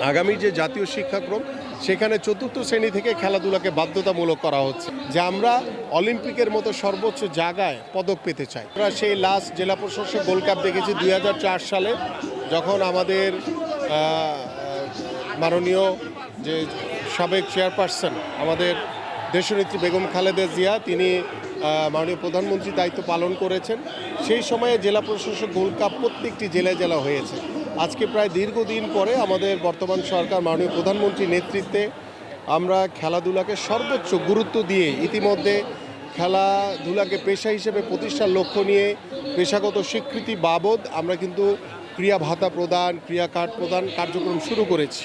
আগামী যে জাতীয় শিক্ষাক্রম সেখানে চতুর্থ শ্রেণী থেকে খেলাধুলাকে বাধ্যতামূলক করা হচ্ছে, যে আমরা অলিম্পিকের মতো সর্বোচ্চ জায়গায় পদক পেতে চাই। আমরা সেই লাস্ট জেলা প্রশাসক গোল্ড কাপ দেখেছি 2004 সালে, যখন আমাদের মাননীয় যে সাবেক চেয়ারপারসন আমাদের দেশনেত্রী বেগম খালেদা জিয়া, তিনি মাননীয় প্রধানমন্ত্রীর দায়িত্ব পালন করেছেন। সেই সময়ে জেলা প্রশাসক গোল্ড কাপ প্রত্যেকটি জেলায় জেলা হয়েছে। আজকে প্রায় দীর্ঘদিন পরে আমাদের বর্তমান সরকার মাননীয় প্রধানমন্ত্রীর নেতৃত্বে আমরা খেলাধুলাকে সর্বোচ্চ গুরুত্ব দিয়ে ইতিমধ্যে খেলাধুলাকে পেশা হিসেবে প্রতিষ্ঠার লক্ষ্য নিয়ে পেশাগত স্বীকৃতি বাবদ আমরা কিন্তু ক্রিয়া ভাতা প্রদান, ক্রিয়া কার্ড প্রদান কার্যক্রম শুরু করেছি।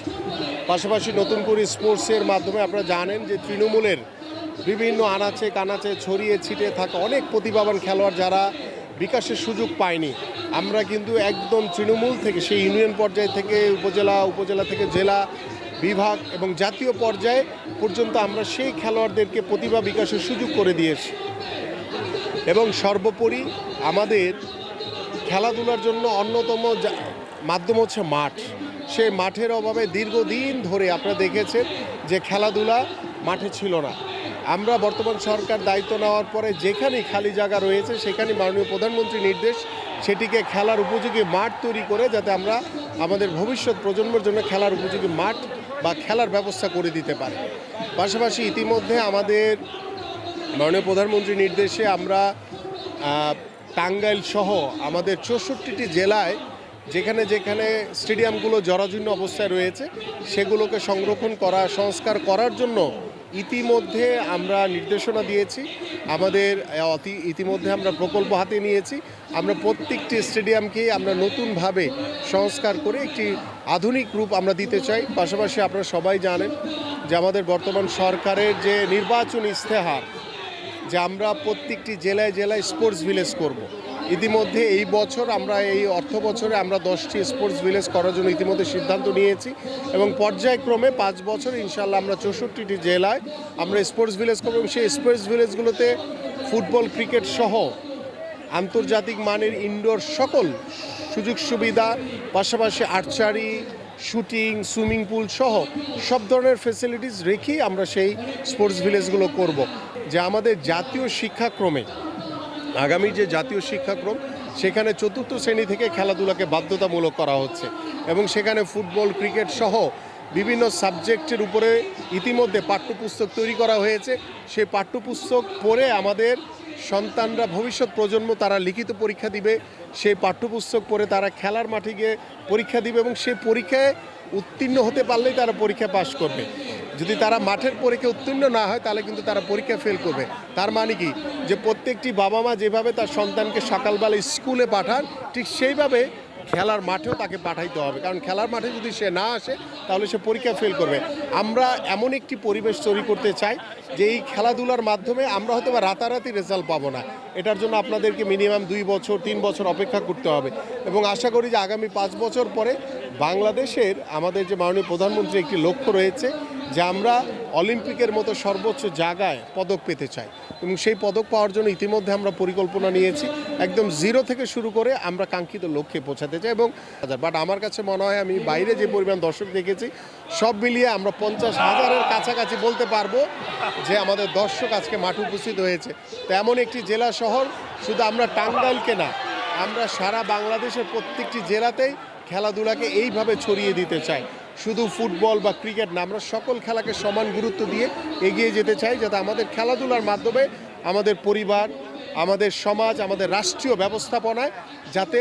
পাশাপাশি নতুন করে স্পোর্টসের মাধ্যমে আপনারা জানেন যে তৃণমূলের বিভিন্ন আনাচে কানাচে ছড়িয়ে ছিটিয়ে থাকা অনেক প্রতিভাবান খেলোয়াড় যারা বিকাশের সুযোগ পায়নি, আমরা কিন্তু একদম তৃণমূল থেকে সেই ইউনিয়ন পর্যায় থেকে উপজেলা থেকে জেলা, বিভাগ এবং জাতীয় পর্যায়ে পর্যন্ত আমরা সেই খেলোয়াড়দেরকে প্রতিভা বিকাশের সুযোগ করে দিয়েছি। এবং সর্বোপরি আমাদের খেলাধুলার জন্য অন্যতম মাধ্যম হচ্ছে মাঠ। সেই মাঠের অভাবে দীর্ঘদিন ধরে আপনারা দেখেছেন যে খেলাধুলা মাঠে ছিল না। আমরা বর্তমান সরকার দায়িত্ব নেওয়ার পরে যেখানেই খালি জায়গা রয়েছে সেখানে মাননীয় প্রধানমন্ত্রীর নির্দেশ সেটিকে খেলার উপযোগী মাঠ তৈরি করে যাতে আমরা আমাদের ভবিষ্যৎ প্রজন্মের জন্য খেলার উপযোগী মাঠ বা খেলার ব্যবস্থা করে দিতে পারি। পাশাপাশি ইতিমধ্যে আমাদের মাননীয় প্রধানমন্ত্রীর নির্দেশে আমরা টাঙ্গাইল সহ আমাদের 64টি জেলায় যেখানে যেখানে স্টেডিয়ামগুলো জরাজীর্ণ অবস্থায় রয়েছে সেগুলোকে সংরক্ষণ করা, সংস্কার করার জন্য ইতিমধ্যে আমরা নির্দেশনা দিয়েছি। আমাদের ইতিমধ্যে আমরা প্রকল্প হাতে নিয়েছি। আমরা প্রত্যেকটি স্টেডিয়ামকেই আমরা নতুনভাবে সংস্কার করে একটি আধুনিক রূপ আমরা দিতে চাই। পাশাপাশি আপনারা সবাই জানেন যে আমাদের বর্তমান সরকারের যে নির্বাচন ইস্তেহার, যে আমরা প্রত্যেকটি জেলায় জেলায় স্পোর্টস ভিলেজ করব। ইতিমধ্যে এই বছর আমরা এই অর্থ বছরে আমরা 10টি স্পোর্টস ভিলেজ করার জন্য ইতিমধ্যে সিদ্ধান্ত নিয়েছি এবং পর্যায়ক্রমে 5 বছর ইনশাল্লাহ আমরা 64টি জেলায় আমরা স্পোর্টস ভিলেজ করব এবং সেই স্পোর্টস ভিলেজগুলোতে ফুটবল, ক্রিকেট সহ আন্তর্জাতিক মানের ইনডোর সকল সুযোগ সুবিধা, পাশাপাশি আর্চারি, শুটিং, সুইমিং পুল সহ সব ধরনের ফেসিলিটিস রেখেই আমরা সেই স্পোর্টস ভিলেজগুলো করব। যে আমাদের জাতীয় শিক্ষাক্রমে আগামী যে জাতীয় শিক্ষাক্রম সেখানে চতুর্থ শ্রেণী থেকে খেলাধুলাকে বাধ্যতামূলক করা হচ্ছে এবং সেখানে ফুটবল, ক্রিকেট সহ বিভিন্ন সাবজেক্টের উপরে ইতিমধ্যে পাঠ্যপুস্তক তৈরি করা হয়েছে। সেই পাঠ্যপুস্তক পড়ে আমাদের সন্তানরা, ভবিষ্যৎ প্রজন্ম তারা লিখিত পরীক্ষা দিবে, সেই পাঠ্যপুস্তক পড়ে তারা খেলার মাঠে গিয়ে পরীক্ষা দিবে এবং সেই পরীক্ষায় উত্তীর্ণ হতে পারলেই তারা পরীক্ষা পাশ করবে। যদি তারা মাঠের পরীক্ষা উত্তীর্ণ না হয় তাহলে কিন্তু তারা পরীক্ষা ফেল করবে। তার মানে কি, যে প্রত্যেকটি বাবা মা যেভাবে তার সন্তানকে সকালবেলা স্কুলে পাঠান ঠিক সেইভাবে খেলার মাঠেও তাকে পাঠাইতে হবে, কারণ খেলার মাঠে যদি সে না আসে তাহলে সে পরীক্ষা ফেল করবে। আমরা এমন একটি পরিবেশ তৈরি করতে চাই যে এই খেলাধুলার মাধ্যমে আমরা হয়তো বা রাতারাতি রেজাল্ট পাবো না, এটার জন্য আপনাদেরকে মিনিমাম 2 বছর 3 বছর অপেক্ষা করতে হবে এবং আশা করি যে আগামী 5 বছর পরে বাংলাদেশের আমাদের যে মাননীয় প্রধানমন্ত্রী একটি লক্ষ্য রয়েছে যে আমরা অলিম্পিকের মতো সর্বোচ্চ জায়গায় পদক পেতে চাই এবং সেই পদক পাওয়ার জন্য ইতিমধ্যে আমরা পরিকল্পনা নিয়েছি। একদম জিরো থেকে শুরু করে আমরা কাঙ্ক্ষিত লক্ষ্যে পৌঁছাতে চাই। এবং বাট আমার কাছে মনে হয় আমি বাইরে যে পরিমাণ দর্শক দেখেছি সব মিলিয়ে আমরা 50,000-এর কাছাকাছি বলতে পারবো যে আমাদের দর্শক আজকে মাঠে উপস্থিত হয়েছে। তো এমন একটি জেলা শহর, শুধু আমরা টাঙ্গাইলকে না, আমরা সারা বাংলাদেশের প্রত্যেকটি জেলাতেই খেলাধুলাকে এইভাবে ছড়িয়ে দিতে চাই। শুধু ফুটবল বা ক্রিকেট না, আমরা সকল খেলাকে সমান গুরুত্ব দিয়ে এগিয়ে যেতে চাই, যাতে আমাদের খেলাধুলার মাধ্যমে আমাদের পরিবার, আমাদের সমাজ, আমাদের রাষ্ট্রীয় ব্যবস্থাপনায় যাতে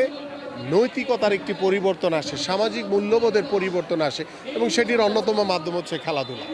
নৈতিকতার একটি পরিবর্তন আসে, সামাজিক মূল্যবোধের পরিবর্তন আসে এবং সেটির অন্যতম মাধ্যম হচ্ছে খেলাধুলা।